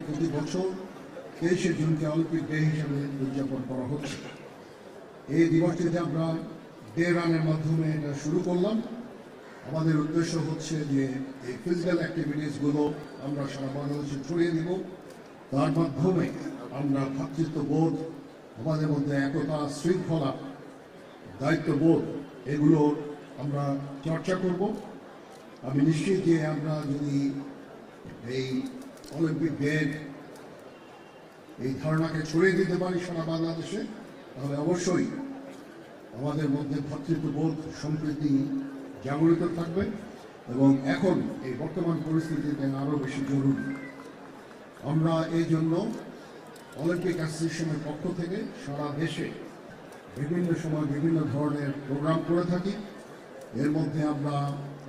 প্রতি বছর 23শে জুনকে Olympic day হিসেবে উদযাপন করা হচ্ছে। এই দিবসটিতে আমরা ডে রানের মাধ্যমে এটা শুরু করলাম। আমাদের উদ্দেশ্য হচ্ছে যে এই ফিজিক্যাল অ্যাক্টিভিটিসগুলো আমরা সারা বাংলাদেশে ছড়িয়ে দিব। তার মাধ্যমে আমরা ভ্রাতৃত্ববোধ, আমাদের মধ্যে একতা, শৃঙ্খলা, দায়িত্ববোধ এগুলো আমরা চর্চা করব। আমি নিশ্চিত যে আমরা যদি এই অলিম্পিক ডের এই ধারণাকে ছড়িয়ে দিতে পারি সারা বাংলাদেশে, তাহলে অবশ্যই আমাদের মধ্যে ভ্রাতৃত্ববোধ, সম্প্রীতি জাগরিত থাকবে এবং এখন এই বর্তমান পরিস্থিতিতে আরও বেশি জরুরি। আমরা এই জন্য অলিম্পিক অ্যাসোসিয়েশনের পক্ষ থেকে সারা দেশে বিভিন্ন সময় বিভিন্ন ধরনের প্রোগ্রাম করে থাকি। এর মধ্যে আমরা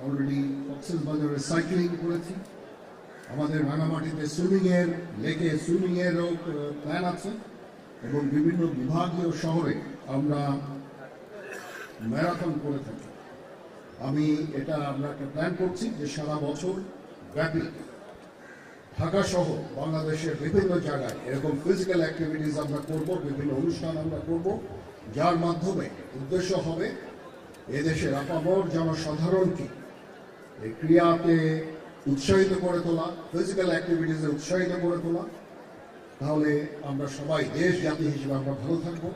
অলরেডি কক্সবাজারে সাইক্লিং করেছি, আমাদের রাঙামাটিতে সুইমিংয়ের লেকে সুইমিংয়েরও প্ল্যান আছে এবং বিভিন্ন বিভাগীয় শহরে আমরা ম্যারাথন করে থাকি। আমরা একটা প্ল্যান করছি যে সারা বছর ব্যাপী ঢাকা সহ বাংলাদেশের বিভিন্ন জায়গায় এরকম ফিজিক্যাল অ্যাক্টিভিটিস আমরা করব, বিভিন্ন অনুষ্ঠান আমরা করব, যার মাধ্যমে উদ্দেশ্য হবে এদেশের আপামর জনসাধারণকে এই ক্রিয়াতে উৎসাহিত করে তোলা, ফিজিক্যাল অ্যাক্টিভিটিসে উৎসাহিত করে তোলা। তাহলে আমরা সবাই দেশ জাতি হিসেবে আমরা ভালো থাকবো।